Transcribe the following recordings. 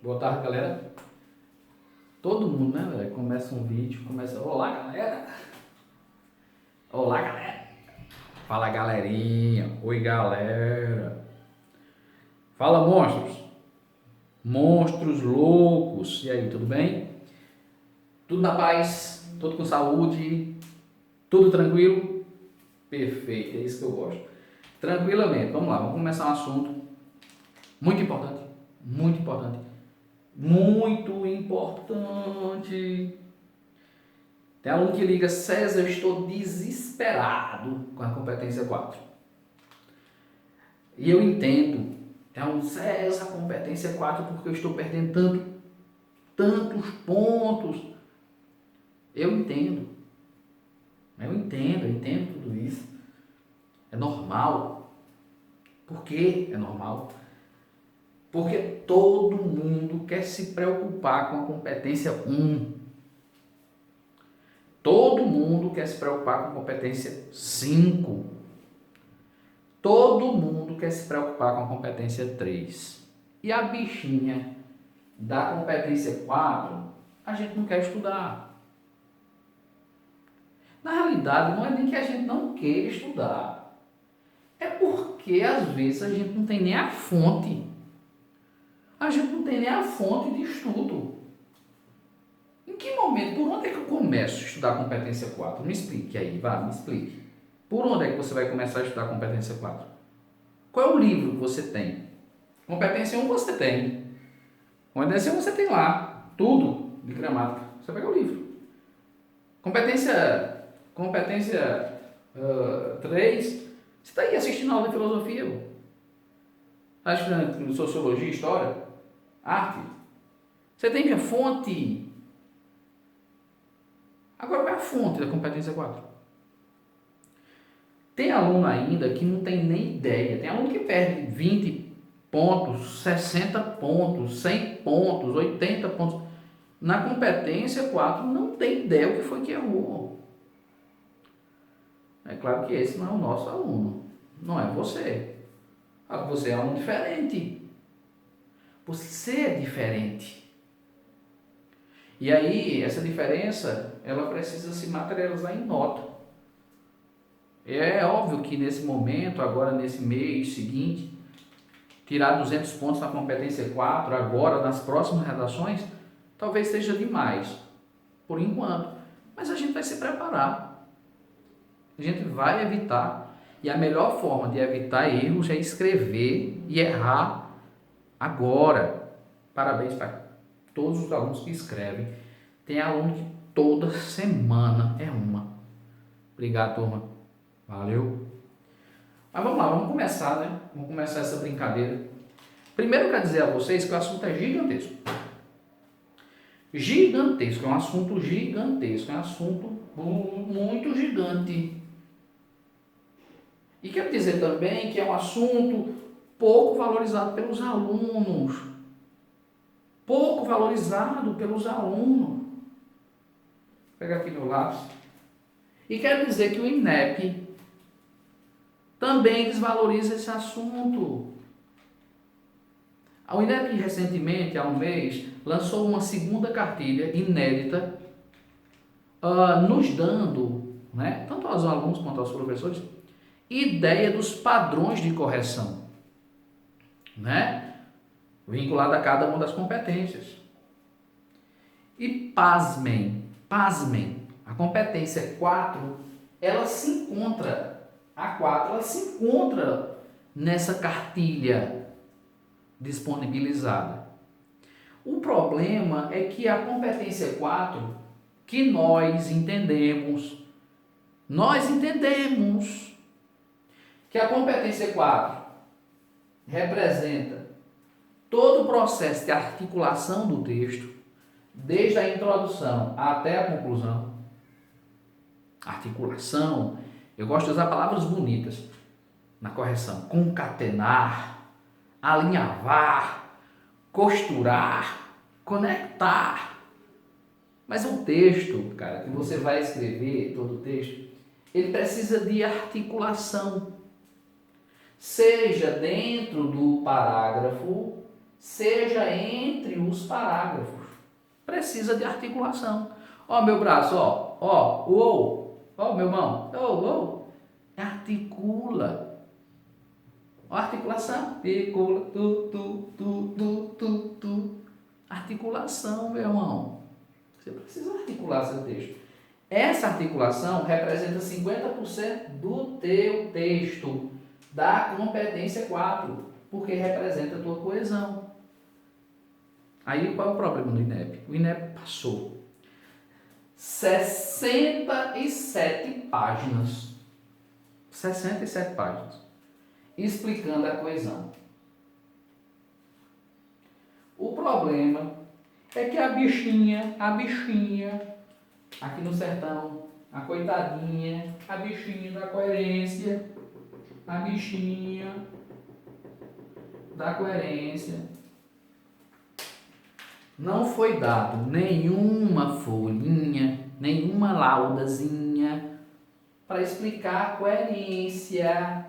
Boa tarde, galera. Todo mundo, né, velho? Começa um vídeo, começa. Olá, galera! Olá, galera! Fala, galerinha! Oi, galera! Fala, monstros! Monstros loucos! E aí, tudo bem? Tudo na paz? Tudo com saúde? Tudo tranquilo? Perfeito, é isso que eu gosto. Tranquilamente, vamos lá, vamos começar um assunto muito importante. Muito importante. Muito importante. Tem aluno que liga: César, eu estou desesperado com a competência 4. E eu entendo. Tem aluno: César, a competência 4 porque eu estou perdendo tantos pontos. Eu entendo. Eu entendo tudo isso. É normal. Por que é normal? Porque todo mundo quer se preocupar com a competência 1. Todo mundo quer se preocupar com a competência 5. Todo mundo quer se preocupar com a competência 3. E a bichinha da competência 4, a gente não quer estudar. Na realidade, não é nem que a gente não queira estudar. É porque, às vezes, a gente não tem nem a fonte. A gente não tem nem a fonte de estudo. Em que momento, por onde é que eu começo a estudar a competência 4? Me explique aí, me explique. Por onde é que você vai começar a estudar a competência 4? Qual é o livro que você tem? Competência 1 você tem. Competência 1 você tem lá, tudo de gramática. Você pega o livro. Competência 3, você está aí assistindo a aula de filosofia. Está estudando sociologia, história, arte. Você tem a fonte. Agora, qual é a fonte da competência 4? Tem aluno ainda que não tem nem ideia. Tem aluno que perde 20 pontos, 60 pontos, 100 pontos, 80 pontos. Na competência 4 não tem ideia o que foi que errou. É claro que esse não é o nosso aluno. Não é você. Você é um aluno diferente. Você é diferente. E aí, essa diferença, ela precisa se materializar em nota. É óbvio que nesse momento, agora nesse mês seguinte, tirar 200 pontos na competência 4, agora nas próximas redações, talvez seja demais, por enquanto. Mas a gente vai se preparar. A gente vai evitar. E a melhor forma de evitar erros é escrever e errar agora. Parabéns para todos os alunos que escrevem. Tem aluno que toda semana é uma. Obrigado, turma. Valeu. Mas vamos lá, vamos começar, né? Vamos começar essa brincadeira. Primeiro eu quero dizer a vocês que o assunto é gigantesco. Gigantesco, é um assunto gigantesco, é um assunto muito gigante. E quero dizer também que é um assunto pouco valorizado pelos alunos. Pouco valorizado pelos alunos. Vou pegar aqui meu lápis. E quero dizer que o INEP também desvaloriza esse assunto. O INEP recentemente, há um mês, lançou uma segunda cartilha inédita, nos dando, né, tanto aos alunos quanto aos professores, ideia dos padrões de correção, né, vinculada a cada uma das competências. E pasmem, a competência 4, ela se encontra, a 4, ela se encontra nessa cartilha disponibilizada. O problema é que a competência 4, que nós entendemos que a competência 4 representa todo o processo de articulação do texto, desde a introdução até a conclusão. Articulação, eu gosto de usar palavras bonitas na correção: concatenar, alinhavar, costurar, conectar. Mas o texto, cara, que você vai escrever, todo o texto, ele precisa de articulação. Seja dentro do parágrafo, seja entre os parágrafos. Precisa de articulação. Ó meu braço, ó meu mão, articula. Ó, articulação, articula, tu. Articulação, meu irmão. Você precisa articular seu texto. Essa articulação representa 50% do teu texto, da competência 4, porque representa a tua coesão. Aí qual é o problema do INEP? O INEP passou 67 páginas, explicando a coesão. O problema é que a bichinha, aqui no sertão, a coitadinha, a bichinha da coerência, não foi dado nenhuma folhinha, nenhuma laudazinha para explicar a coerência.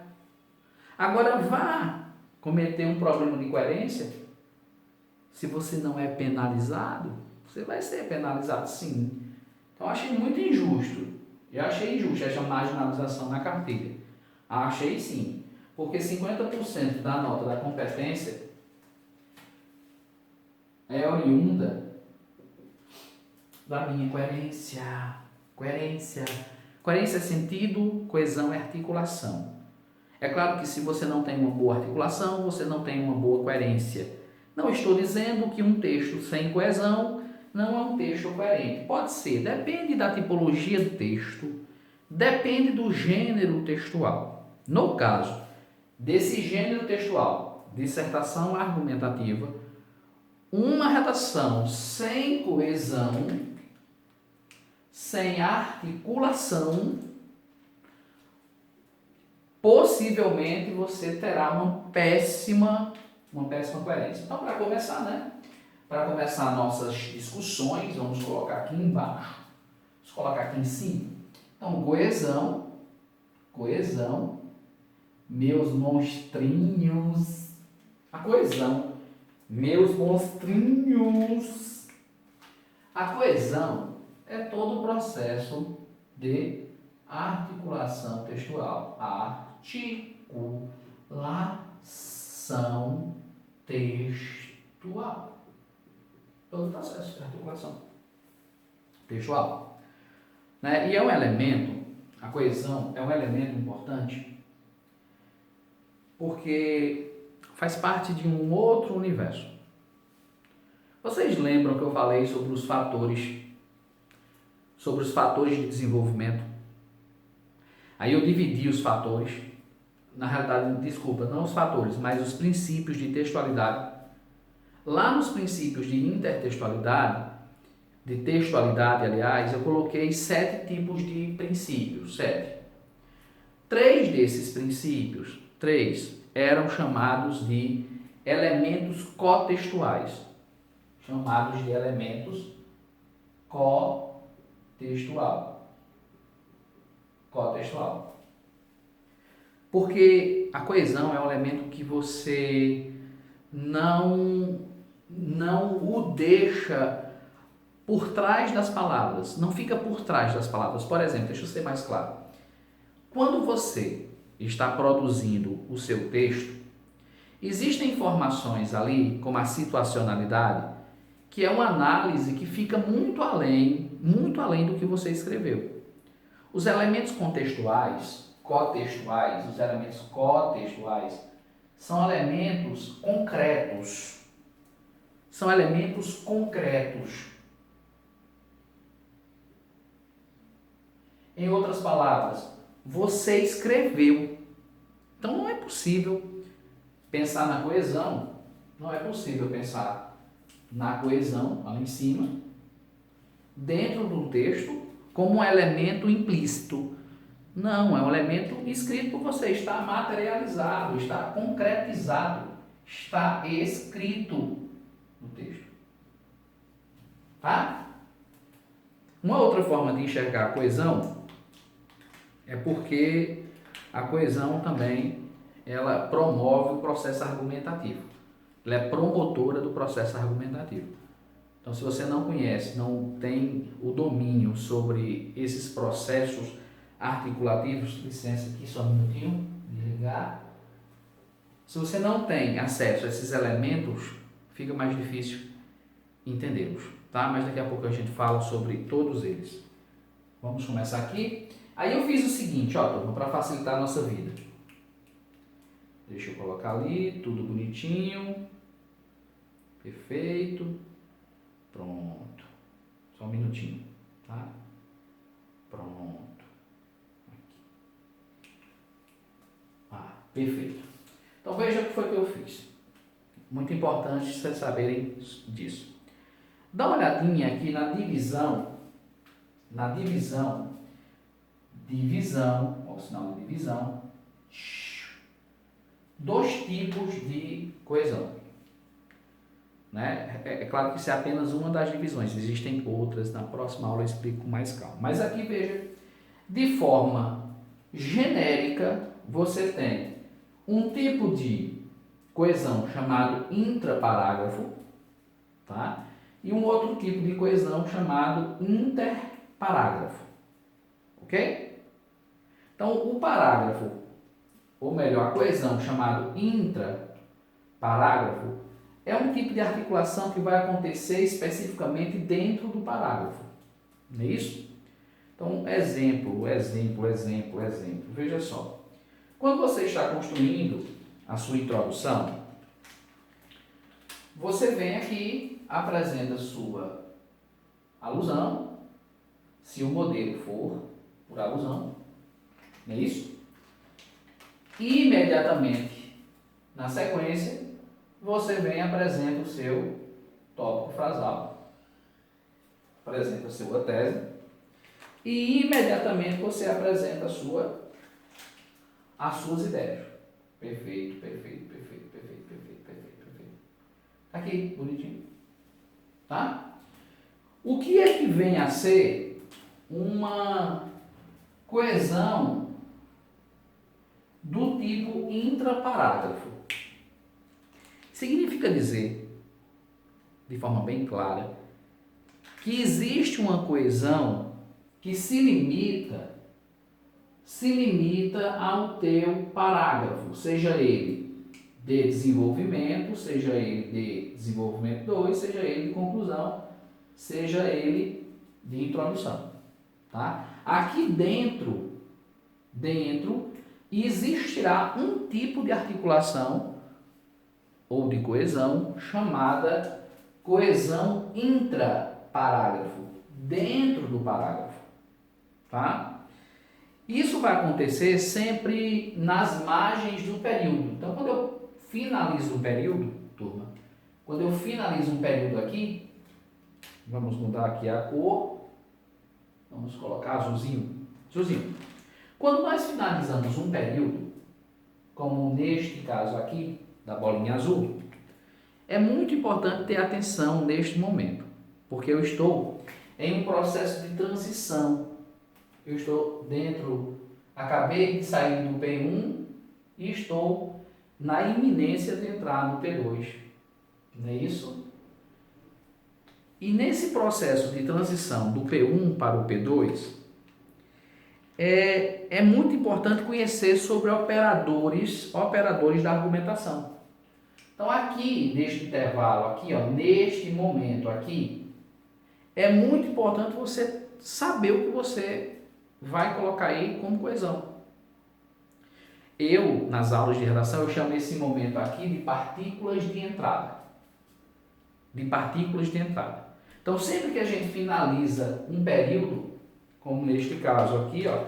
Agora vá cometer um problema de coerência, se você não é penalizado, você vai ser penalizado sim. Então eu achei muito injusto. Eu achei injusto essa marginalização na carteira. Achei sim. Porque 50% da nota da competência é oriunda da minha coerência. Coerência é sentido, coesão é articulação. É claro que se você não tem uma boa articulação, você não tem uma boa coerência. Não estou dizendo que um texto sem coesão não é um texto coerente. Pode ser, depende da tipologia do texto, depende do gênero textual. No caso desse gênero textual, dissertação argumentativa, uma redação sem coesão, sem articulação, possivelmente você terá uma péssima coerência. Então, para começar, para começar nossas discussões, vamos colocar aqui embaixo, vamos colocar aqui em cima. Então, coesão, meus monstrinhos, a coesão, meus monstrinhos. A coesão é todo o processo de articulação textual. Articulação textual. Todo o processo de articulação textual. Né? E é um elemento, a coesão é um elemento importante, porque faz parte de um outro universo. Vocês lembram que eu falei sobre os fatores de desenvolvimento? Aí eu dividi os fatores, na realidade, desculpa, não os fatores, mas os princípios de textualidade. Lá nos princípios de intertextualidade, de textualidade, aliás, eu coloquei 7 tipos de princípios, 7. 3 desses princípios, eram chamados de elementos cotextuais. Cotextual. Porque a coesão é um elemento que você não o deixa por trás das palavras, não fica por trás das palavras. Por exemplo, deixa eu ser mais claro. Quando você está produzindo o seu texto, existem informações ali, como a situacionalidade, que é uma análise que fica muito além do que você escreveu. Os elementos cotextuais, são elementos concretos. Em outras palavras, você escreveu. Então não é possível pensar na coesão, lá em cima, dentro do texto, como um elemento implícito. Não, é um elemento escrito por você, está materializado, está concretizado, está escrito no texto. Tá? Uma outra forma de enxergar a coesão é porque a coesão também ela promove o processo argumentativo. ela é promotora do processo argumentativo. Então, se você não conhece, não tem o domínio sobre esses processos articulativos, licença aqui só um minutinho, desligar. Se você não tem acesso a esses elementos, fica mais difícil entendê-los, tá? Mas daqui a pouco a gente fala sobre todos eles. Vamos começar aqui. Aí eu fiz o seguinte, ó, turma, para facilitar a nossa vida. Deixa eu colocar ali, tudo bonitinho. Perfeito. Pronto. Só um minutinho, tá? Pronto. Aqui. Perfeito. Então veja o que foi que eu fiz. Muito importante vocês saberem disso. Dá uma olhadinha aqui na divisão, ó, o sinal de divisão, dois tipos de coesão. Né? É claro que isso é apenas uma das divisões, existem outras, na próxima aula eu explico com mais calma. Mas aqui veja, de forma genérica, você tem um tipo de coesão chamado intraparágrafo, tá? E um outro tipo de coesão chamado interparágrafo, ok? Então, o parágrafo, ou melhor, a coesão chamado intraparágrafo, é um tipo de articulação que vai acontecer especificamente dentro do parágrafo, não é isso? Então, exemplo. Veja só. Quando você está construindo a sua introdução, você vem aqui, apresenta a sua alusão, se o modelo for por alusão, não é isso? E imediatamente, na sequência, você vem e apresenta o seu tópico frasal, apresenta a sua tese, e imediatamente você apresenta as suas ideias. Perfeito. Aqui, bonitinho. Tá? O que é que vem a ser uma coesão do tipo intraparágrafo? Significa dizer, de forma bem clara, que existe uma coesão que se limita ao teu parágrafo, seja ele de desenvolvimento, seja ele de desenvolvimento 2, seja ele de conclusão, seja ele de introdução. Tá? Aqui dentro existirá um tipo de articulação ou de coesão chamada coesão intraparágrafo, dentro do parágrafo. Tá? Isso vai acontecer sempre nas margens do período. Então, quando eu finalizo um período, turma, quando eu finalizo um período aqui, vamos mudar aqui a cor, vamos colocar azulzinho. Quando nós finalizamos um período, como neste caso aqui, da bolinha azul, é muito importante ter atenção neste momento, porque eu estou em um processo de transição. Eu estou acabei de sair do P1 e estou na iminência de entrar no P2, não é isso? E nesse processo de transição do P1 para o P2, é muito importante conhecer sobre operadores da argumentação. Então aqui, neste intervalo, aqui, ó, neste momento aqui, é muito importante você saber o que você vai colocar aí como coesão. Eu, nas aulas de redação, eu chamo esse momento aqui de partículas de entrada. Então, sempre que a gente finaliza um período, como neste caso aqui, ó,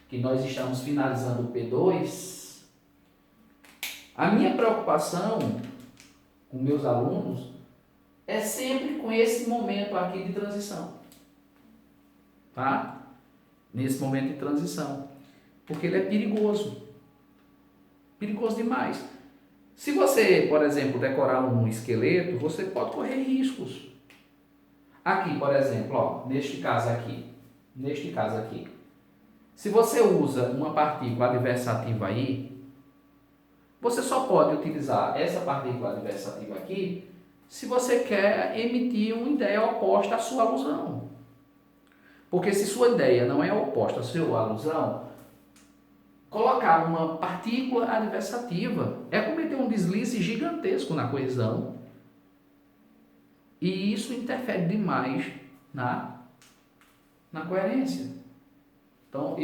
que nós estamos finalizando o P2, a minha preocupação com meus alunos é sempre com esse momento aqui de transição. Tá? Nesse momento de transição. Porque ele é perigoso. Perigoso demais. Se você, por exemplo, decorar um esqueleto, você pode correr riscos. Aqui, por exemplo, ó, neste caso aqui, se você usa uma partícula adversativa aí, Você só pode utilizar essa partícula adversativa aqui se você quer emitir uma ideia oposta à sua alusão. Porque se sua ideia não é oposta à sua alusão, colocar uma partícula adversativa é cometer um deslize gigantesco na coesão e isso interfere demais na coerência. Então,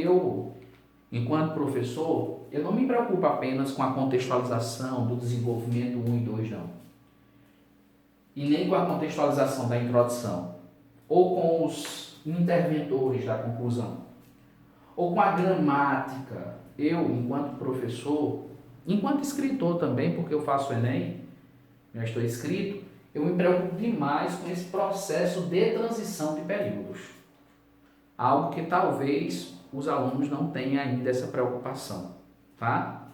enquanto professor, eu não me preocupo apenas com a contextualização do desenvolvimento 1 e 2, não. E nem com a contextualização da introdução, ou com os interventores da conclusão, ou com a gramática. Eu, enquanto professor, enquanto escritor também, porque eu faço Enem, já estou escrito, eu me preocupo demais com esse processo de transição de períodos. Algo que talvez os alunos não tenham ainda essa preocupação, tá?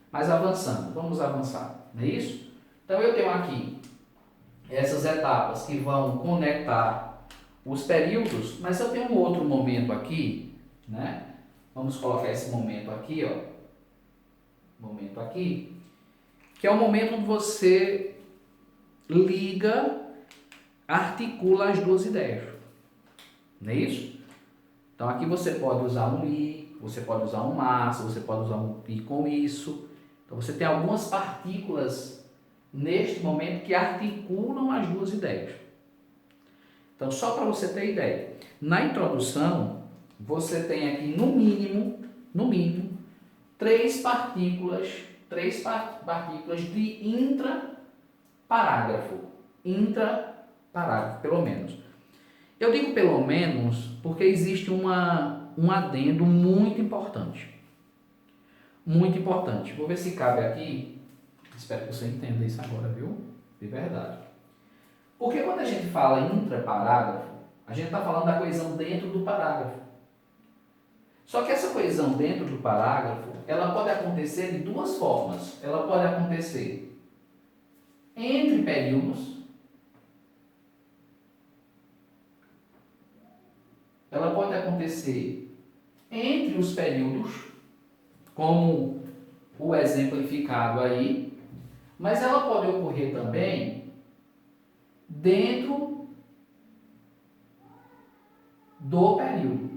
Mas avançando, vamos avançar, não é isso? Então eu tenho aqui essas etapas que vão conectar os períodos, mas eu tenho um outro momento aqui, né? Vamos colocar esse momento aqui, ó. Momento aqui, que é o momento onde você liga, articula as duas ideias, não é isso? Então aqui você pode usar um e, você pode usar um mas, você pode usar um e com isso. Então você tem algumas partículas neste momento que articulam as duas ideias. Então só para você ter ideia, na introdução você tem aqui no mínimo, três partículas de intraparágrafo, pelo menos. Eu digo pelo menos porque existe um adendo muito importante. Muito importante. Vou ver se cabe aqui. Espero que você entenda isso agora, viu? De verdade. Porque quando a gente fala intraparágrafo, a gente está falando da coesão dentro do parágrafo. Só que essa coesão dentro do parágrafo, ela pode acontecer de duas formas. Ela pode acontecer entre períodos. Ela pode acontecer entre os períodos, como o exemplificado aí, mas ela pode ocorrer também dentro do período.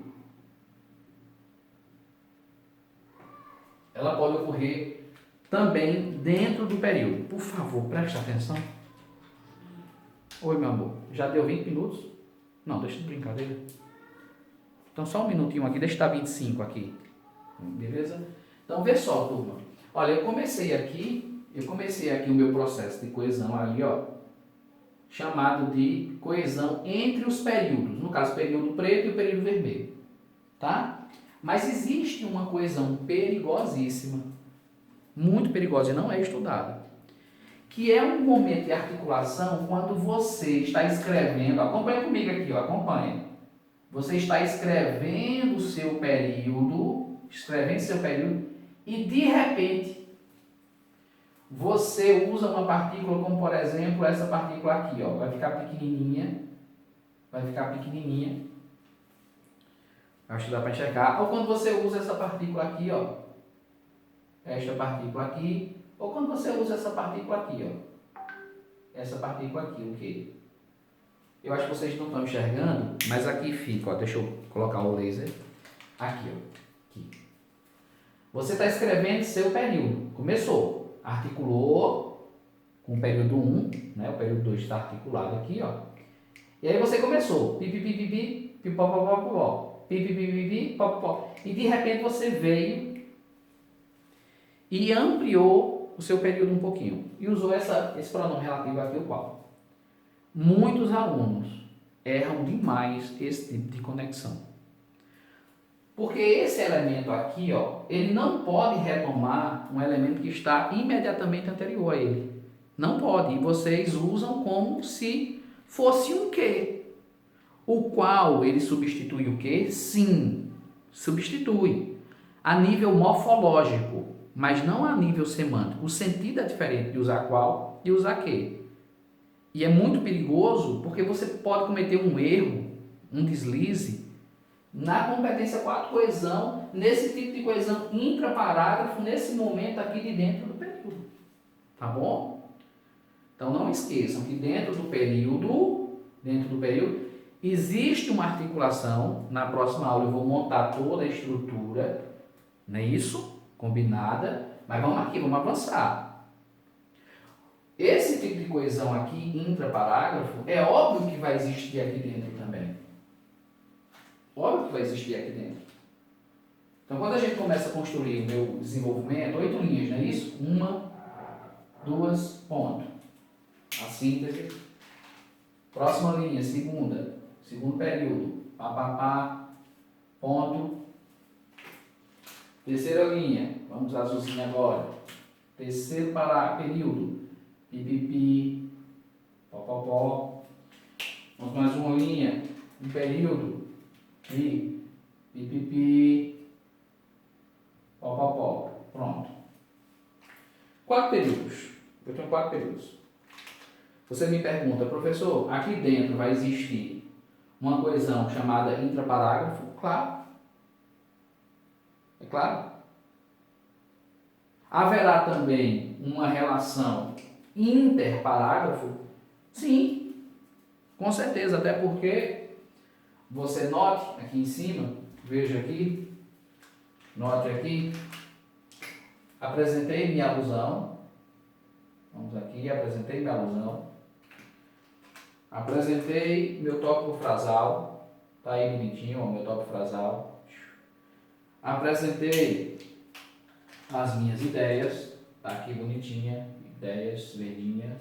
Ela pode ocorrer também dentro do período. Por favor, preste atenção. Oi, meu amor. Já deu 20 minutos? Não, deixa de brincadeira. Então, só um minutinho aqui. Deixa eu dar 25 aqui. Beleza? Então, vê só, turma. Olha, eu comecei aqui o meu processo de coesão ali, ó, chamado de coesão entre os períodos. No caso, o período preto e o período vermelho. Tá? Mas existe uma coesão perigosíssima, muito perigosa e não é estudada, que é um momento de articulação quando você está escrevendo, acompanha comigo aqui, ó, acompanha. Você está escrevendo o seu período, e de repente você usa uma partícula como, por exemplo, essa partícula aqui, ó, vai ficar pequenininha. Acho que dá para enxergar. Ou quando você usa essa partícula aqui, ó. Esta partícula aqui. Ou quando você usa essa partícula aqui, ó. Essa partícula aqui, o quê? Eu acho que vocês não estão enxergando, mas aqui fica, ó. Deixa eu colocar o laser. Aqui, ó. Aqui. Você está escrevendo seu período. Começou. Articulou com o período 1, né? O período 2 está articulado aqui, ó. E aí você começou. Pipipipipi, pipopopopopó. E de repente você veio e ampliou o seu período um pouquinho e usou esse pronome relativo aqui, o qual. Muitos alunos erram demais esse tipo de conexão. Porque esse elemento aqui, ó, ele não pode retomar um elemento que está imediatamente anterior a ele. Não pode. E vocês usam como se fosse um quê? O qual ele substitui o quê? Sim, substitui. A nível morfológico, mas não a nível semântico. O sentido é diferente de usar qual e usar que. E é muito perigoso porque você pode cometer um erro, um deslize, na competência 4, coesão, nesse tipo de coesão intraparágrafo, nesse momento aqui de dentro do período. Tá bom? Então não esqueçam que dentro do período, existe uma articulação. Na próxima aula eu vou montar toda a estrutura, não é isso? Combinada. Mas vamos aqui, vamos avançar. Esse tipo de coesão aqui, intraparágrafo, é óbvio que vai existir aqui dentro também. Óbvio que vai existir aqui dentro. Então, quando a gente começa a construir o meu desenvolvimento, 8 linhas, não é isso? 1, 2, ponto. A síntese. Próxima linha, segundo período. Pá, pá, pá, ponto. Terceira linha, vamos azulzinho agora. Terceiro período. Pipipi, pó, pó, pó. Vamos mais uma linha, um período. Pipipi, pó, pó, pó. Pronto. 4 períodos. Eu tenho 4 períodos. Você me pergunta, professor, aqui dentro vai existir uma coesão chamada intraparágrafo? Claro. É claro. Haverá também uma relação interparágrafo? Sim, com certeza, até porque você note aqui em cima, veja aqui, note aqui, apresentei minha alusão, vamos aqui, apresentei minha alusão, apresentei meu tópico frasal, tá aí bonitinho, ó, meu tópico frasal, apresentei as minhas ideias, tá aqui bonitinha, ideias verdinhas,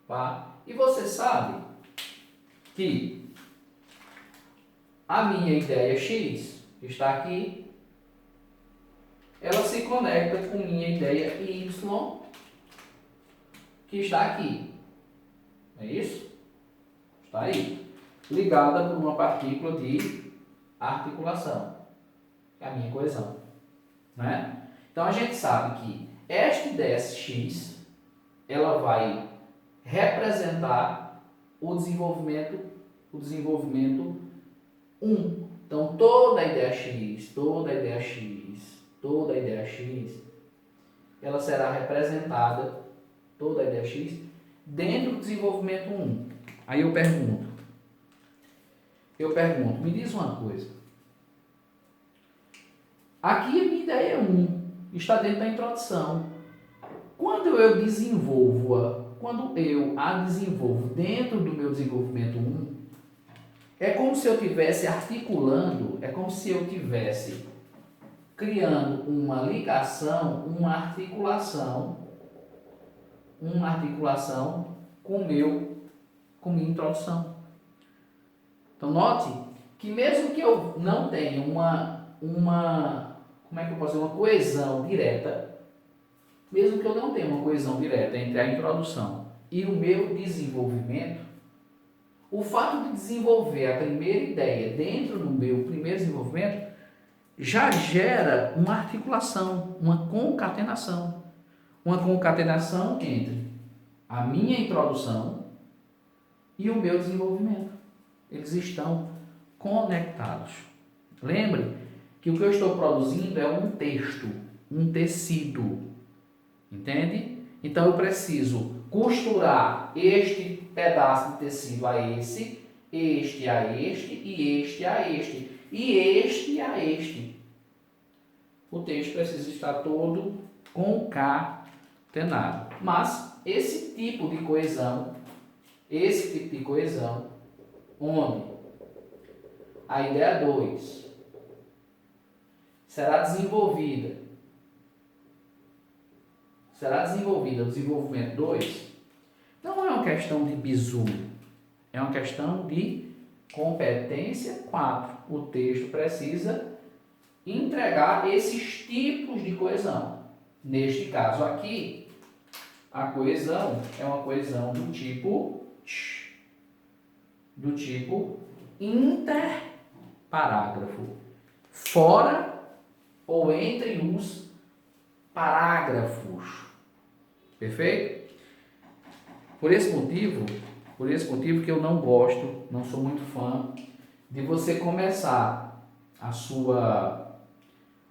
tá? E você sabe que a minha ideia X está aqui, ela se conecta com minha ideia Y, que está aqui. É isso? Está aí. Ligada por uma partícula de articulação, que é a minha coesão. Né? Então a gente sabe que esta ideia X, ela vai representar o desenvolvimento 1. Então toda a ideia X, ela será representada, toda a ideia X, dentro do desenvolvimento 1. Aí eu pergunto, me diz uma coisa. Aqui a minha ideia 1 está dentro da introdução. Quando eu a desenvolvo dentro do meu desenvolvimento 1, é como se eu estivesse articulando, é como se eu estivesse criando uma ligação, uma articulação com minha introdução. Então note que mesmo que eu não tenha como é que eu posso dizer, uma coesão direta, mesmo que eu não tenha uma coesão direta entre a introdução e o meu desenvolvimento, o fato de desenvolver a primeira ideia dentro do meu primeiro desenvolvimento já gera uma articulação, uma concatenação entre a minha introdução e o meu desenvolvimento. Eles estão conectados. Lembre que o que eu estou produzindo é um texto, um tecido. Entende? Então eu preciso costurar este pedaço de tecido a este, este a este e este a este e este a este. O texto precisa estar todo concatenado. Mas esse tipo de coesão, onde a ideia 2 será desenvolvida, o desenvolvimento 2, não é uma questão de bizu, é uma questão de competência 4. O texto precisa entregar esses tipos de coesão. Neste caso aqui, a coesão é uma coesão do tipo interparágrafo, fora ou entre os parágrafos. Perfeito? Por esse motivo que eu não gosto, não sou muito fã de você começar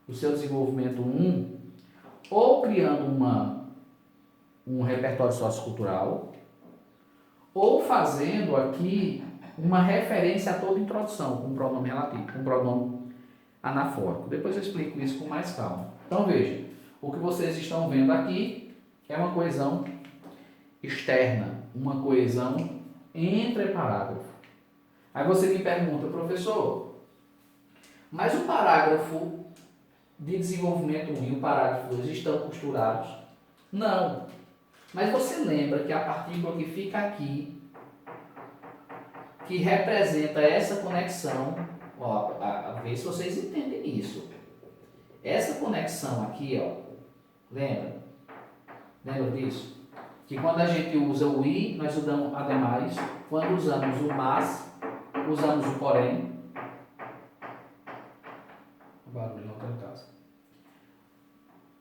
o seu desenvolvimento 1 ou criando um repertório sociocultural, ou fazendo aqui uma referência a toda introdução, com um pronome relativo, com um pronome anafórico. Depois eu explico isso com mais calma. Então veja, o que vocês estão vendo aqui é uma coesão externa, uma coesão entre parágrafo. Aí você me pergunta, professor, mas o parágrafo de desenvolvimento 1 e o parágrafo 2 estão costurados? Não. Mas você lembra que a partícula que fica aqui, que representa essa conexão, ó, a ver se vocês entendem isso. Essa conexão aqui, ó, lembra? Lembra disso? Que quando a gente usa o i, nós usamos ademais. Quando usamos o mas, usamos o porém. O barulho não está em casa.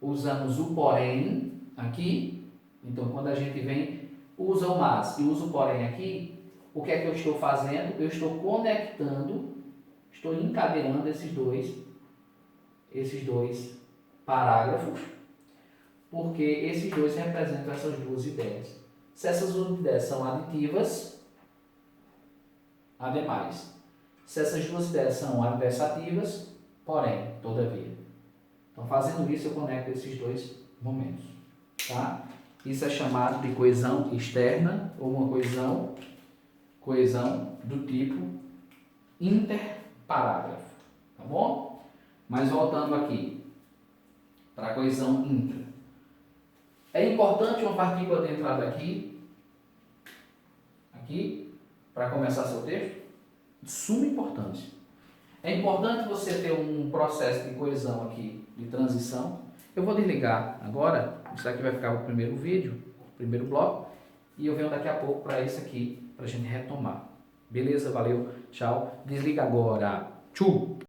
Usamos o porém aqui. Então, quando a gente vem, usa o mas e usa o porém aqui, o que é que eu estou fazendo? Eu estou conectando, estou encadeando esses dois parágrafos, porque esses dois representam essas duas ideias. Se essas duas ideias são aditivas, ademais. Se essas duas ideias são adversativas, porém, todavia. Então, fazendo isso, eu conecto esses dois momentos. Tá? Isso é chamado de coesão externa, ou uma coesão do tipo interparágrafo. Tá bom? Mas voltando aqui, para a coesão intra. É importante uma partícula ter entrado aqui, para começar seu texto? De suma importância. É importante você ter um processo de coesão aqui, de transição. Eu vou desligar agora, isso aqui vai ficar o primeiro vídeo, o primeiro bloco, e eu venho daqui a pouco para esse aqui, para a gente retomar. Beleza? Valeu, tchau. Desliga agora. Tchau!